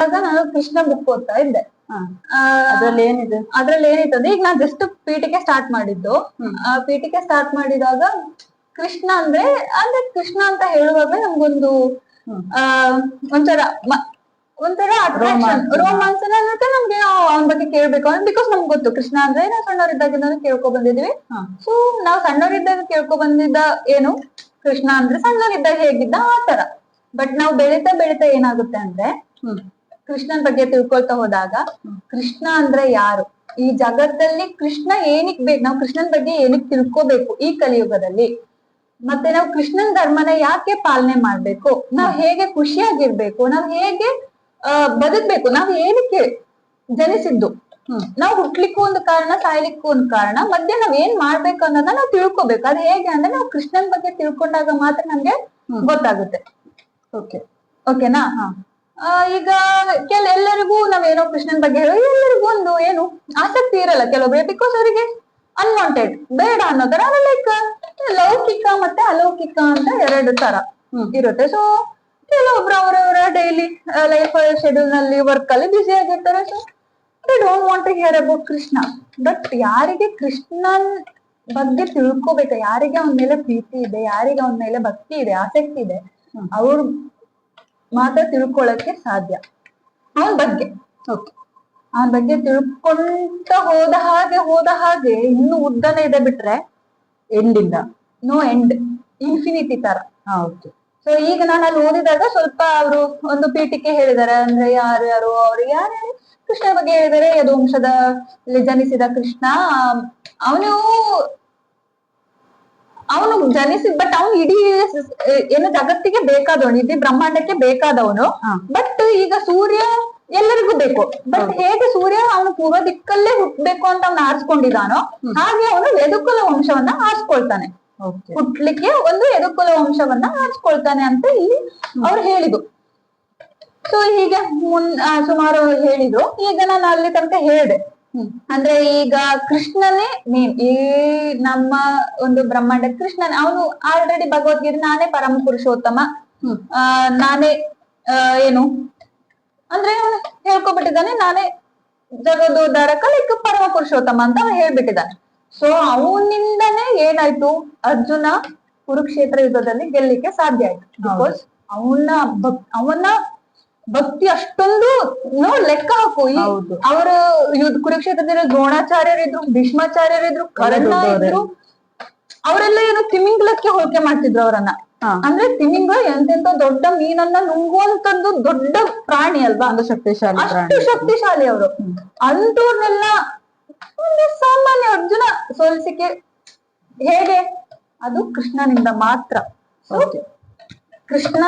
ಆಗ ನಾನು ಕೃಷ್ಣ ಬುಕ್ ಓದ್ತಾ ಇದ್ದೆ. ಅದ್ರಲ್ಲಿ ಏನಿದೆ ಈಗ ನಾನ್ ಜಸ್ಟ್ ಪೀಠಿಕೆ ಸ್ಟಾರ್ಟ್ ಮಾಡಿದ್ದು. ಪೀಠಿಕೆ ಸ್ಟಾರ್ಟ್ ಮಾಡಿದಾಗ ಕೃಷ್ಣ ಅಂದ್ರೆ ಕೃಷ್ಣ ಅಂತ ಹೇಳುವಾಗ ನಮ್ಗೊಂದು ಒಂಥರ ಅಟ್ರಾಕ್ಷನ್, ರೋಮಾನ್ಸ್ ನಮ್ಗೆ ಅವನ ಬಗ್ಗೆ ಕೇಳ್ಬೇಕು ಅಂತ. ಬಿಕಾಸ್ ನಮ್ಗೆ ಗೊತ್ತು ಕೃಷ್ಣ ಅಂದ್ರೆ ನಾವು ಸಣ್ಣವರಿದ್ದಾಗಿಂದ ಕೇಳ್ಕೊ ಬಂದಿದೀವಿ. ಸೊ ನಾವ್ ಸಣ್ಣವರಿದ್ದಾಗ ಕೇಳ್ಕೊ ಬಂದಿದ್ದ ಏನು, ಕೃಷ್ಣ ಅಂದ್ರೆ ಸಣ್ಣವರಿದ್ದಾಗ ಹೇಗಿದ್ದ ಆ ತರ. ಬಟ್ ನಾವು ಬೆಳೀತಾ ಬೆಳೀತಾ ಏನಾಗುತ್ತೆ ಅಂದ್ರೆ ಕೃಷ್ಣನ್ ಬಗ್ಗೆ ತಿಳ್ಕೊಳ್ತಾ ಹೋದಾಗ ಕೃಷ್ಣ ಅಂದ್ರೆ ಯಾರು, ಈ ಜಗತ್ತಲ್ಲಿ ಕೃಷ್ಣ ಏನಿಕ್ ಬೇಕು, ನಾವು ಕೃಷ್ಣನ್ ಬಗ್ಗೆ ಏನಿಕ್ ತಿಳ್ಕೋಬೇಕು ಈ ಕಲಿಯುಗದಲ್ಲಿ, ಮತ್ತೆ ನಾವು ಕೃಷ್ಣನ್ ಧರ್ಮನ ಯಾಕೆ ಪಾಲನೆ ಮಾಡ್ಬೇಕು, ನಾವ್ ಹೇಗೆ ಖುಷಿಯಾಗಿರ್ಬೇಕು, ನಾವ್ ಹೇಗೆ ಬದುಕ್ಬೇಕು, ನಾವ್ ಏನಕ್ಕೆ ಜನಿಸಿದ್ದು, ನಾವ್ ಹುಟ್ಲಿಕ್ಕೂ ಒಂದು ಕಾರಣ, ಸಾಯ್ಲಿಕ್ಕೂ ಒಂದು ಕಾರಣ, ಮಧ್ಯೆ ನಾವ್ ಏನ್ ಮಾಡ್ಬೇಕು ಅನ್ನೋದನ್ನ ನಾವ್ ತಿಳ್ಕೊಬೇಕು. ಅದ್ ಹೇಗೆ ಅಂದ್ರೆ ನಾವು ಕೃಷ್ಣನ್ ಬಗ್ಗೆ ತಿಳ್ಕೊಂಡಾಗ ಮಾತ್ರ ನಮ್ಗೆ ಗೊತ್ತಾಗುತ್ತೆ. ಓಕೆನಾ? ಈಗ ಎಲ್ಲರಿಗೂ ನಾವೇನೋ ಕೃಷ್ಣನ್ ಬಗ್ಗೆ ಹೇಳೋ ಎಲ್ಲರಿಗೂ ಒಂದು ಏನು ಆಸಕ್ತಿ ಇರಲ್ಲ ಕೆಲವೊಬ್ಬರು. ಬಿಕಾಸ್ ಅವರಿಗೆ ಅನ್ವಾಂಟೆಡ್, ಬೇಡ ಅನ್ನೋ ತರ. ಲೈಕ್ ಲೌಕಿಕ ಮತ್ತೆ ಅಲೌಕಿಕ ಅಂತ ಎರಡು ತರ ಇರುತ್ತೆ. ಸೊ ಕೆಲವೊಬ್ರು ಅವರವರ ಡೈಲಿ ಲೈಫ್ ಶೆಡ್ಯೂಲ್ ನಲ್ಲಿ ವರ್ಕ್ ಅಲ್ಲಿ ಬ್ಯುಸಿ ಆಗಿರ್ತಾರೆ. So they don't want to hear about Krishna. But ಯಾರಿಗೆ ಕೃಷ್ಣನ್ ಬಗ್ಗೆ ತಿಳ್ಕೋಬೇಕು, ಯಾರಿಗೆ ಅವನ ಮೇಲೆ ಪ್ರೀತಿ ಇದೆ, ಯಾರಿಗೆ ಅವನ ಮೇಲೆ ಭಕ್ತಿ ಇದೆ, ಆಸಕ್ತಿ ಇದೆ, ಅವ್ರು ಮಾತ್ರ ತಿಳ್ಕೊಳಕ್ಕೆ ಸಾಧ್ಯ ಅವನ ಬಗ್ಗೆ. ಅವನ ಬಗ್ಗೆ ತಿಳ್ಕೊಂತ ಹೋದ ಹಾಗೆ ಇನ್ನು ಉದ್ದನೇ ಇದೆ, ಬಿಟ್ರೆ ಎಂಡಿಂದ ನೋ ಎಂಡ್, ಇನ್ಫಿನಿಟಿ ತರ. ಸೊ ಈಗ ನಾನು ಅಲ್ಲಿ ಓದಿದಾಗ ಸ್ವಲ್ಪ ಅವರು ಒಂದು ಪೀಠಿಕೆ ಹೇಳಿದ್ದಾರೆ. ಅಂದ್ರೆ ಯಾರ್ಯಾರು ಅವ್ರು ಯಾರ್ಯಾರು ಕೃಷ್ಣ ಬಗ್ಗೆ ಹೇಳಿದರೆ, ಯದುವಂಶದಲ್ಲಿ ಜನಿಸಿದ ಕೃಷ್ಣ, ಅವನು ಜನಿಸಿದ, ಬಟ್ ಅವನು ಇಡೀ ಏನು ಜಗತ್ತಿಗೆ ಬೇಕಾದವನು, ಇಡೀ ಬ್ರಹ್ಮಾಂಡಕ್ಕೆ ಬೇಕಾದವನು. ಬಟ್ ಈಗ ಸೂರ್ಯ ಎಲ್ಲರಿಗೂ ಬೇಕು. ಬಟ್ ಹೇಗೆ ಸೂರ್ಯ ಅವನು ಪೂರ್ವ ದಿಕ್ಕಲ್ಲೇ ಹುಟ್ಟಬೇಕು ಅಂತ ಅವನು ಆರಿಸ್ಕೊಂಡಿದ್ದಾನೋ, ಹಾಗೆ ಅವನು ಯದುಕುಲ ವಂಶವನ್ನ ಆರಿಸ್ಕೊಳ್ತಾನೆ. ಹುಟ್ಲಿಕ್ಕೆ ಒಂದು ಯದುಕುಲ ವಂಶವನ್ನ ಆರಿಸ್ಕೊಳ್ತಾನೆ ಅಂತ ಇಲ್ಲಿ ಅವ್ರು ಹೇಳಿದ್ರು. ಸೊ ಹೀಗೆ ಸುಮಾರು ಹೇಳಿದ್ರು. ಈಗ ನಾನು ಅಲ್ಲಿ ತನಕ ಹೇಳಿದೆ. ಅಂದ್ರೆ ಈಗ ಕೃಷ್ಣನೇ ಮೇನ್ ಈ ನಮ್ಮ ಒಂದು ಬ್ರಹ್ಮಾಂಡ. ಕೃಷ್ಣನ್ ಅವನು ಆಲ್ರೆಡಿ ಭಗವದ್ಗೀತೆ ನಾನೇ ಪರಮ ಪುರುಷೋತ್ತಮ, ನಾನೇ ಏನು ಅಂದ್ರೆ ಹೇಳ್ಕೊಬಿಟ್ಟಿದ್ದಾನೆ, ನಾನೇ ಜಗದೋದ್ಧಾರಕ, ಲೈಕ್ ಪರಮ ಪುರುಷೋತ್ತಮ ಅಂತ ಅವನು ಹೇಳ್ಬಿಟ್ಟಿದ್ದಾನೆ. ಸೊ ಅವನಿಂದನೇ ಏನಾಯ್ತು, ಅರ್ಜುನ ಕುರುಕ್ಷೇತ್ರ ಯುದ್ಧದಲ್ಲಿ ಗೆಲ್ಲಿಕ್ಕೆ ಸಾಧ್ಯ ಆಯ್ತು. ಬಿಕಾಸ್ ಅವನ ಭಕ್ತಿ ಅಷ್ಟೊಂದು ಲೆಕ್ಕ ಹಾಕು. ಅವರ ಕುರುಕ್ಷೇತ್ರದಲ್ಲಿ ದ್ರೋಣಾಚಾರ್ಯರಿದ್ರು, ಭೀಷ್ಮಾಚಾರ್ಯರಿದ್ರು, ಕರ್ಣ ಇದ್ರು. ಅವರೆಲ್ಲ ಏನು ತಿಮಿಂಗ್ಲಕ್ಕೆ ಹೋಲಿಕೆ ಮಾಡ್ತಿದ್ರು ಅವರನ್ನ. ಅಂದ್ರೆ ತಿಮಿಂಗ್ಲ ಎಂತೆಂತ ದೊಡ್ಡ ಮೀನನ್ನ ನುಂಗುವಂತದ್ದು ದೊಡ್ಡ ಪ್ರಾಣಿ ಅಲ್ವಾ, ಅಷ್ಟು ಶಕ್ತಿಶಾಲಿ ಅವರು. ಅಂತವ್ರನ್ನೆಲ್ಲ ಸಾಮಾನ್ಯ ಅರ್ಜುನ ಸೋಲಿಸಿಕೆ ಹೇಗೆ, ಅದು ಕೃಷ್ಣನಿಂದ ಮಾತ್ರ. ಕೃಷ್ಣ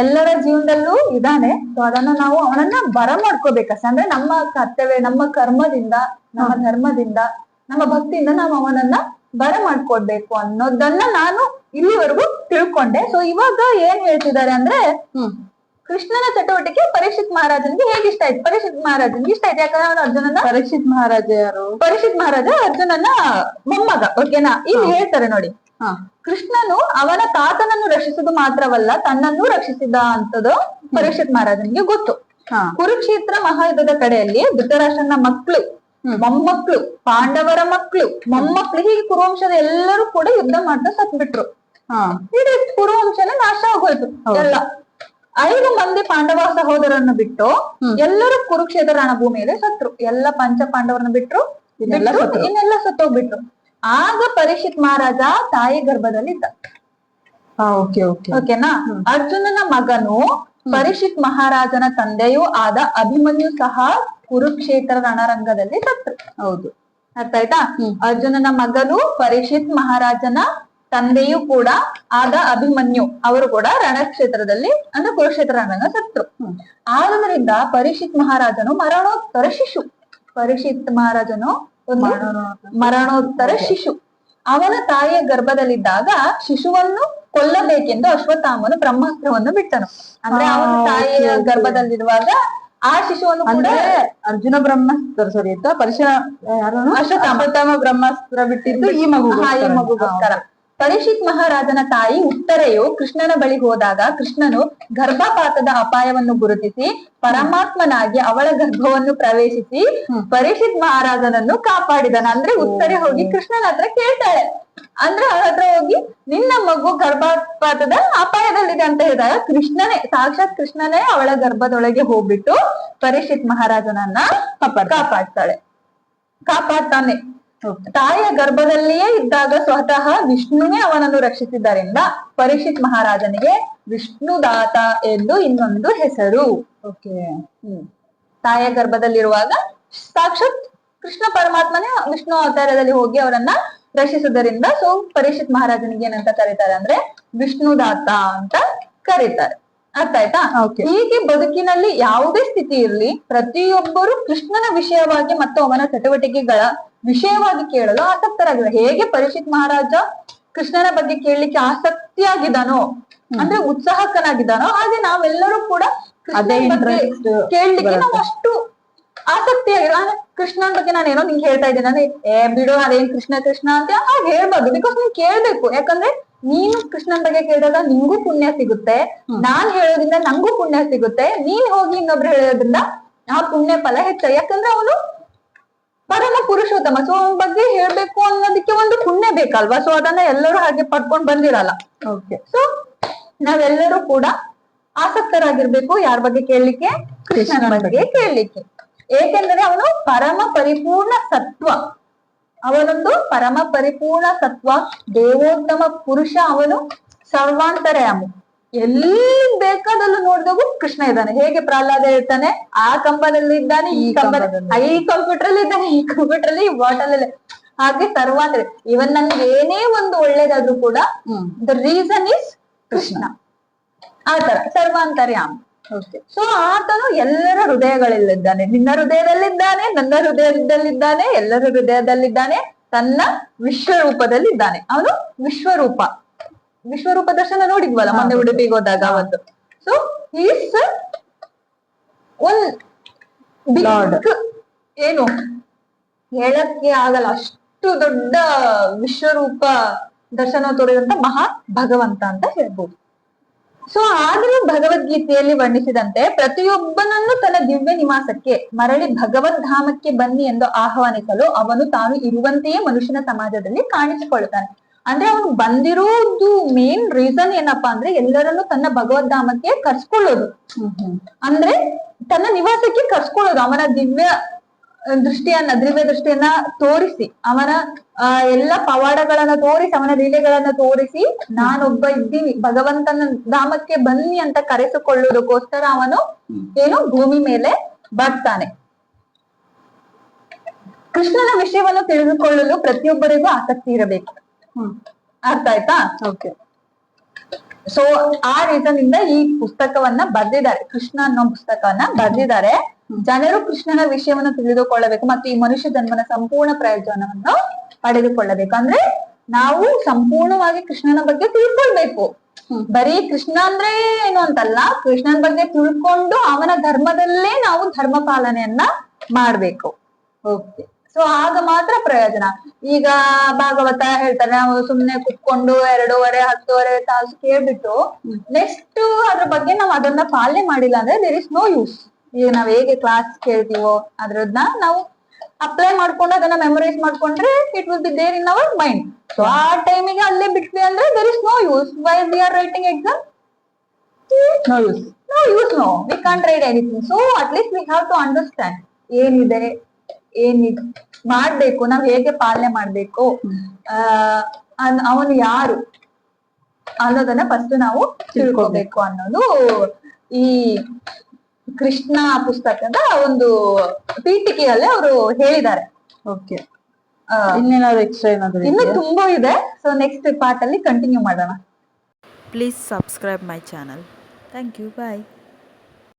ಎಲ್ಲರ ಜೀವನದಲ್ಲೂ ಇದ್ದಾನೆ. ಸೊ ಅದನ್ನ ನಾವು ಅವನನ್ನ ಬರ ಮಾಡ್ಕೋಬೇಕಷ್ಟೆ. ಅಂದ್ರೆ ನಮ್ಮ ಕರ್ತವ್ಯ, ನಮ್ಮ ಕರ್ಮದಿಂದ, ನಮ್ಮ ಧರ್ಮದಿಂದ, ನಮ್ಮ ಭಕ್ತಿಯಿಂದ ನಾವು ಅವನನ್ನ ಬರ ಮಾಡ್ಕೊಡ್ಬೇಕು ಅನ್ನೋದನ್ನ ನಾನು ಇಲ್ಲಿವರೆಗೂ ತಿಳ್ಕೊಂಡೆ. ಸೊ ಇವಾಗ ಏನ್ ಹೇಳ್ತಿದ್ದಾರೆ ಅಂದ್ರೆ, ಕೃಷ್ಣನ ಚಟುವಟಿಕೆ ಪರೀಕ್ಷಿತ್ ಮಹಾರಾಜನಿಗೆ ಹೇಗೆ ಇಷ್ಟ ಆಯ್ತು. ಪರೀಕ್ಷಿತ್ ಮಹಾರಾಜನಿಗೆ ಇಷ್ಟ ಆಯ್ತು, ಯಾಕಂದ್ರೆ ಅವನು ಅರ್ಜುನನ. ಪರೀಕ್ಷಿತ್ ಮಹಾರಾಜ ಯಾರು? ಪರೀಕ್ಷಿತ್ ಮಹಾರಾಜ ಅರ್ಜುನನ ಮೊಮ್ಮಗ. ಓಕೆನಾ? ಇಲ್ಲಿ ಹೇಳ್ತಾರೆ ನೋಡಿ, ಕೃಷ್ಣನು ಅವನ ತಾತನನ್ನು ರಕ್ಷಿಸುದು ಮಾತ್ರವಲ್ಲ, ತನ್ನನ್ನು ರಕ್ಷಿಸಿದ ಅಂತದ್ದು ಪರೀಕ್ಷಿತ್ ಮಹಾರಾಜನಿಗೆ ಗೊತ್ತು. ಕುರುಕ್ಷೇತ್ರ ಮಹಾಯುದ್ಧದ ಕಡೆಯಲ್ಲಿ ಧೃತರಾಷ್ಟ್ರನ ಮಕ್ಕಳು, ಮೊಮ್ಮಕ್ಕಳು, ಪಾಂಡವರ ಮಕ್ಕಳು, ಮೊಮ್ಮಕ್ಕಳು, ಹೀಗೆ ಕುರುವಂಶದ ಎಲ್ಲರೂ ಕೂಡ ಯುದ್ಧ ಮಾಡ್ತಾ ಸತ್ಬಿಟ್ರು. ಇಡೀ ಕುರುವಂಶನ ನಾಶ ಆಗೋಯ್ತು ಎಲ್ಲ. 5 ಮಂದಿ ಪಾಂಡವ ಸಹೋದರನ್ನು ಬಿಟ್ಟು ಎಲ್ಲರೂ ಕುರುಕ್ಷೇತ್ರ ರಣಭೂಮಿಯಲ್ಲಿ ಸತ್ರು. ಎಲ್ಲ ಪಂಚ ಪಾಂಡವರನ್ನ ಬಿಟ್ರು, ಇನ್ನೆಲ್ಲ ಸತ್ತೋಗ್ಬಿಟ್ರು. ಆಗ ಪರೀಕ್ಷಿತ್ ಮಹಾರಾಜ ತಾಯಿ ಗರ್ಭದಲ್ಲಿ ಇದ್ದ. ಓಕೆನಾ? ಅರ್ಜುನನ ಮಗನು ಪರೀಕ್ಷಿತ್ ಮಹಾರಾಜನ ತಂದೆಯೂ ಆದ ಅಭಿಮನ್ಯು ಸಹ ಕುರುಕ್ಷೇತ್ರ ರಣರಂಗದಲ್ಲಿ ಸತ್ರು. ಅರ್ಥ ಆಯ್ತಾ? ಅರ್ಜುನನ ಮಗನು ಪರೀಕ್ಷಿತ್ ಮಹಾರಾಜನ ತಂದೆಯೂ ಕೂಡ ಆದ ಅಭಿಮನ್ಯು ಅವರು ಕೂಡ ರಣಕ್ಷೇತ್ರದಲ್ಲಿ ಅಂದ್ರೆ ಕುರುಕ್ಷೇತ್ರ ರಣರಂಗ ಸತ್ರು. ಆದ್ರಿಂದ ಪರೀಕ್ಷಿತ್ ಮಹಾರಾಜನು ಮರಣೋತ್ತರ ಶಿಶು. ಪರೀಕ್ಷಿತ್ ಮಹಾರಾಜನು ಒಂದು ಮರಣೋತ್ತರ ಶಿಶು. ಅವನ ತಾಯಿಯ ಗರ್ಭದಲ್ಲಿದ್ದಾಗ ಶಿಶುವನ್ನು ಕೊಲ್ಲಬೇಕೆಂದು ಅಶ್ವತ್ಥಾಮನು ಬ್ರಹ್ಮಾಸ್ತ್ರವನ್ನು ಬಿಟ್ಟನು. ಅಂದ್ರೆ ಅವನ ತಾಯಿಯ ಗರ್ಭದಲ್ಲಿರುವಾಗ ಆ ಶಿಶುವನ್ನು ಕೂಡ ಅರ್ಜುನ ಬ್ರಹ್ಮಾಸ್ತ್ರ ಸರಿ ಅಂತ ಅಶ್ವತ್ಥಾಮ ಬ್ರಹ್ಮಾಸ್ತ್ರ ಬಿಟ್ಟಿದ್ದು ಈ ಮಗುಗೋಸ್ಕರ. ಪರೀಕ್ಷಿತ್ ಮಹಾರಾಜನ ತಾಯಿ ಉತ್ತರೆಯು ಕೃಷ್ಣನ ಬಳಿ ಹೋದಾಗ ಕೃಷ್ಣನು ಗರ್ಭಪಾತದ ಅಪಾಯವನ್ನು ಗುರುತಿಸಿ ಪರಮಾತ್ಮನಾಗಿ ಅವಳ ಗರ್ಭವನ್ನು ಪ್ರವೇಶಿಸಿ ಪರೀಕ್ಷಿತ್ ಮಹಾರಾಜನನ್ನು ಕಾಪಾಡಿದನ. ಅಂದ್ರೆ ಉತ್ತರೆ ಹೋಗಿ ಕೃಷ್ಣನ ಹತ್ರ ಕೇಳ್ತಾಳೆ, ಅಂದ್ರೆ ಅವಳ ಹತ್ರ ಹೋಗಿ ನಿನ್ನ ಮಗು ಗರ್ಭಪಾತದ ಅಪಾಯದಲ್ಲಿದೆ ಅಂತ ಹೇಳಿದಾಗ ಕೃಷ್ಣನೇ, ಸಾಕ್ಷಾತ್ ಕೃಷ್ಣನೇ ಅವಳ ಗರ್ಭದೊಳಗೆ ಹೋಗ್ಬಿಟ್ಟು ಪರೀಕ್ಷಿತ್ ಮಹಾರಾಜನನ್ನ ಕಾಪಾಡ್ತಾನೆ. ತಾಯಿಯ ಗರ್ಭದಲ್ಲಿಯೇ ಇದ್ದಾಗ ಸ್ವತಃ ವಿಷ್ಣುವೇ ಅವನನ್ನು ರಕ್ಷಿಸಿದ್ದರಿಂದ ಪರೀಕ್ಷಿತ್ ಮಹಾರಾಜನಿಗೆ ವಿಷ್ಣುದಾತ ಎಂದು ಇನ್ನೊಂದು ಹೆಸರು. ತಾಯಿಯ ಗರ್ಭದಲ್ಲಿರುವಾಗ ಸಾಕ್ಷಾತ್ ಕೃಷ್ಣ ಪರಮಾತ್ಮನೇ ವಿಷ್ಣು ಅವತಾರದಲ್ಲಿ ಹೋಗಿ ಅವರನ್ನ ರಕ್ಷಿಸುವುದರಿಂದ ಸೊ ಪರೀಕ್ಷಿತ್ ಮಹಾರಾಜನಿಗೆ ಏನಂತ ಕರೀತಾರೆ ಅಂದ್ರೆ ವಿಷ್ಣುದಾತ ಅಂತ ಕರೀತಾರೆ. ಅರ್ಥ ಆಯ್ತಾ? ಹೀಗೆ ಬದುಕಿನಲ್ಲಿ ಯಾವುದೇ ಸ್ಥಿತಿ ಇರಲಿ ಪ್ರತಿಯೊಬ್ಬರು ಕೃಷ್ಣನ ವಿಷಯವಾಗಿ ಮತ್ತು ಅವನ ಚಟುವಟಿಕೆಗಳ ವಿಷಯವಾಗಿ ಕೇಳಲು ಆಸಕ್ತರಾಗಿದ್ದಾರೆ. ಹೇಗೆ ಪರೀಕ್ಷಿತ್ ಮಹಾರಾಜ ಕೃಷ್ಣನ ಬಗ್ಗೆ ಕೇಳಲಿಕ್ಕೆ ಆಸಕ್ತಿಯಾಗಿದ್ದಾನೋ ಅಂದ್ರೆ ಉತ್ಸಾಹಕನಾಗಿದ್ದಾನೋ ಹಾಗೆ ನಾವೆಲ್ಲರೂ ಕೂಡ ಕೇಳಲಿಕ್ಕೆ ನಾವು ಅಷ್ಟು ಆಸಕ್ತಿಯಾಗಿರೋ ಕೃಷ್ಣನ ಬಗ್ಗೆ ನಾನು ಏನೋ ನಿಂಗೆ ಹೇಳ್ತಾ ಇದ್ದೀನಿ ಅಂದ್ರೆ ಬಿಡು ಅದೇನ್ ಕೃಷ್ಣ ಕೃಷ್ಣ ಅಂತ ಹಾಗೆ ಹೇಳ್ಬಾರ್ದು. ಬಿಕಾಸ್ ನೀನ್ ಕೇಳ್ಬೇಕು. ಯಾಕಂದ್ರೆ ನೀನು ಕೃಷ್ಣನ್ ಬಗ್ಗೆ ಕೇಳಿದಾಗ ನಿಂಗೂ ಪುಣ್ಯ ಸಿಗುತ್ತೆ, ನಾನ್ ಹೇಳೋದ್ರಿಂದ ನಂಗೂ ಪುಣ್ಯ ಸಿಗುತ್ತೆ, ನೀನ್ ಹೋಗಿ ಇನ್ನೊಬ್ರು ಹೇಳೋದ್ರಿಂದ ಆ ಪುಣ್ಯ ಫಲ ಹೆಚ್ಚ. ಯಾಕಂದ್ರೆ ಅವನು ಪರಮ ಪುರುಷೋತ್ತಮ. ಸೊ ಅವನ ಬಗ್ಗೆ ಹೇಳ್ಬೇಕು ಅನ್ನೋದಕ್ಕೆ ಒಂದು ಪುಣ್ಯ ಬೇಕಲ್ವಾ? ಸೊ ಅದನ್ನ ಎಲ್ಲರೂ ಹಾಗೆ ಪಡ್ಕೊಂಡ್ ಬಂದಿರಲ್ಲ. ಸೊ ನಾವೆಲ್ಲರೂ ಕೂಡ ಆಸಕ್ತರಾಗಿರ್ಬೇಕು ಯಾರ ಬಗ್ಗೆ ಕೇಳಲಿಕ್ಕೆ? ಕೃಷ್ಣನ ಬಗ್ಗೆ ಕೇಳಲಿಕ್ಕೆ. ಏಕೆಂದರೆ ಅವನು ಪರಮ ಪರಿಪೂರ್ಣ ಸತ್ವ, ಅವನೊಂದು ಪರಮ ಪರಿಪೂರ್ಣ ಸತ್ವ, ದೇವೋತ್ತಮ ಪುರುಷ, ಅವನು ಸರ್ವಾಂತರ್ಯಾಮಿ. ಎಲ್ಲಿ ಬೇಕಾದಲ್ಲೂ ನೋಡಿದಾಗೂ ಕೃಷ್ಣ ಇದ್ದಾನೆ. ಹೇಗೆ ಪ್ರಹ್ಲಾದ ಹೇಳ್ತಾನೆ, ಆ ಕಂಬದಲ್ಲಿ ಇದ್ದಾನೆ, ಈ ಕಂಪ್ಯೂಟರ್ ಅಲ್ಲಿ ಇದ್ದಾನೆ, ಈ ಕಂಪ್ಯೂಟರ್ ಅಲ್ಲಿ, ಈ ಬಾಟಲ್ ಅಲ್ಲಿ. ಹಾಗೆ ಸರ್ವಾಂತರ. ಇವನ್ ನನ್ಗೆ ಏನೇ ಒಂದು ಒಳ್ಳೇದಾದ್ರೂ ಕೂಡ ದ ರೀಸನ್ ಇಸ್ ಕೃಷ್ಣ. ಆತರ ಸರ್ವಾಂತರ್ಯಾಮಿ. ಸೊ ಆತನು ಎಲ್ಲರ ಹೃದಯಗಳಲ್ಲಿದ್ದಾನೆ. ನಿನ್ನ ಹೃದಯದಲ್ಲಿದ್ದಾನೆ, ನನ್ನ ಹೃದಯದಲ್ಲಿದ್ದಾನೆ, ಎಲ್ಲರ ಹೃದಯದಲ್ಲಿದ್ದಾನೆ, ತನ್ನ ವಿಶ್ವರೂಪದಲ್ಲಿದ್ದಾನೆ. ಅವನು ವಿಶ್ವರೂಪ ದರ್ಶನ ನೋಡಿದ್ವಲ್ಲ ಮೊನ್ನೆ ಉಡುಪಿಗೆ ಹೋದಾಗ ಅವತ್ತು. ಸೊ ಈಸ್ ಒನ್ ಏನು ಹೇಳಕ್ಕೆ ಆಗಲ್ಲ, ಅಷ್ಟು ದೊಡ್ಡ ವಿಶ್ವರೂಪ ದರ್ಶನ ತೋರಿದಂತ ಮಹಾ ಭಗವಂತ ಅಂತ ಹೇಳ್ಬೋದು. ಸೊ ಆದರೂ ಭಗವದ್ಗೀತೆಯಲ್ಲಿ ವರ್ಣಿಸಿದಂತೆ ಪ್ರತಿಯೊಬ್ಬನನ್ನು ತನ್ನ ದಿವ್ಯ ನಿವಾಸಕ್ಕೆ ಮರಳಿ ಭಗವದ್ ಧಾಮಕ್ಕೆ ಬನ್ನಿ ಎಂದು ಆಹ್ವಾನಿಸಲು ಅವನು ತಾನು ಇರುವಂತೆಯೇ ಮನುಷ್ಯನ ಸಮಾಜದಲ್ಲಿ ಕಾಣಿಸಿಕೊಳ್ಳುತ್ತಾನೆ. ಅಂದ್ರೆ ಅವನು ಬಂದಿರೋದು ಮೇನ್ ರೀಸನ್ ಏನಪ್ಪಾ ಅಂದ್ರೆ ಎಲ್ಲರನ್ನು ತನ್ನ ಭಗವದ್ ಧಾಮಕ್ಕೆ ಕರ್ಸ್ಕೊಳ್ಳೋದು, ಅಂದ್ರೆ ತನ್ನ ನಿವಾಸಕ್ಕೆ ಕರ್ಸ್ಕೊಳ್ಳೋದು. ಅವನ ದಿವ್ಯ ದೃಷ್ಟಿಯನ್ನ ತೋರಿಸಿ, ಅವನ ಎಲ್ಲ ಪವಾಡಗಳನ್ನ ತೋರಿಸಿ, ಅವನ ಲೀಲೆಗಳನ್ನ ತೋರಿಸಿ, ನಾನೊಬ್ಬ ಇದ್ದೀನಿ, ಭಗವಂತನ ಧಾಮಕ್ಕೆ ಬನ್ನಿ ಅಂತ ಕರೆಸಿಕೊಳ್ಳುವುದಕ್ಕೋಸ್ಕರ ಅವನು ಏನು ಭೂಮಿ ಮೇಲೆ ಬರ್ತಾನೆ. ಕೃಷ್ಣನ ವಿಷಯವನ್ನು ತಿಳಿದುಕೊಳ್ಳಲು ಪ್ರತಿಯೊಬ್ಬರಿಗೂ ಆಸಕ್ತಿ ಇರಬೇಕು. ಅರ್ಥ ಆಯ್ತಾ? ಸೊ ಆ ರೀಸನ್ ಇಂದ ಈ ಪುಸ್ತಕವನ್ನ ಬರ್ದಿದ್ದಾರೆ, ಕೃಷ್ಣ ಅನ್ನೋ ಪುಸ್ತಕವನ್ನ ಬರ್ದಿದ್ದಾರೆ. ಜನರು ಕೃಷ್ಣನ ವಿಷಯವನ್ನು ತಿಳಿದುಕೊಳ್ಳಬೇಕು ಮತ್ತು ಈ ಮನುಷ್ಯ ಜನ್ಮನ ಸಂಪೂರ್ಣ ಪ್ರಯೋಜನವನ್ನು ಪಡೆದುಕೊಳ್ಳಬೇಕು. ಅಂದ್ರೆ ನಾವು ಸಂಪೂರ್ಣವಾಗಿ ಕೃಷ್ಣನ ಬಗ್ಗೆ ತಿಳ್ಕೊಳ್ಬೇಕು. ಬರೀ ಕೃಷ್ಣ ಅಂದ್ರೆ ಏನು ಅಂತಲ್ಲ, ಕೃಷ್ಣನ ಬಗ್ಗೆ ತಿಳ್ಕೊಂಡು ಅವನ ಧರ್ಮದಲ್ಲೇ ನಾವು ಧರ್ಮ ಪಾಲನೆಯನ್ನ ಮಾಡ್ಬೇಕು. ಸೊ ಆಗ ಮಾತ್ರ ಪ್ರಯೋಜನ. ಈಗ ಭಾಗವತ ಹೇಳ್ತಾರೆ, ನಾವು ಸುಮ್ನೆ ಕುತ್ಕೊಂಡು 2.5 ತಾಸು ಕೇಳ್ಬಿಟ್ಟು ನೆಕ್ಸ್ಟ್ ಅದ್ರ ಬಗ್ಗೆ ನಾವ್ ಅದನ್ನ ಪಾಲನೆ ಮಾಡಿಲ್ಲ ಅಂದ್ರೆ ದೇರ್ ಇಸ್ ನೋ ಯೂಸ್. ಈಗ ನಾವ್ ಹೇಗೆ ಕ್ಲಾಸ್ ಕೇಳ್ತೀವೋ ಅದ್ರನ್ನ ನಾವು ಅಪ್ಲೈ ಮಾಡ್ಕೊಂಡು ಅದನ್ನ ಮೆಮೊರೈಸ್ ಮಾಡ್ಕೊಂಡ್ರೆ it will be there in our mind. So ಆ ಟೈಮಿಗೆ ಅಲ್ಲೇ ಬಿಟ್ವಿ ಅಂದ್ರೆ there is no use. Why we are writing exam? No use. We can't write anything. So at least we have to understand ಏನಿದೆ ಮಾಡ್ಬೇಕು, ನಾವ್ ಹೇಗೆ ಪಾಲನೆ ಮಾಡ್ಬೇಕು, ಅವನು ಯಾರು ಅನ್ನೋದನ್ನ ಫಸ್ಟ್ ನಾವು ತಿಳ್ಕೊಬೇಕು ಅನ್ನೋದು ಈ ಕೃಷ್ಣ ಪುಸ್ತಕದ ಒಂದು ಪೀಠಿಕೆಯಲ್ಲಿ ಅವರು ಹೇಳಿದ್ದಾರೆ. ಇನ್ನೇನಾದ್ರು ಎಕ್ಸ್ಟ್ರಾ ಏನಾದ್ರು ಇನ್ನು ತುಂಬಾ ಇದೆ. ಸೊ ನೆಕ್ಸ್ಟ್ ಪಾರ್ಟ್ ಅಲ್ಲಿ ಕಂಟಿನ್ಯೂ ಮಾಡೋಣ. Please subscribe my channel. Thank you. Bye.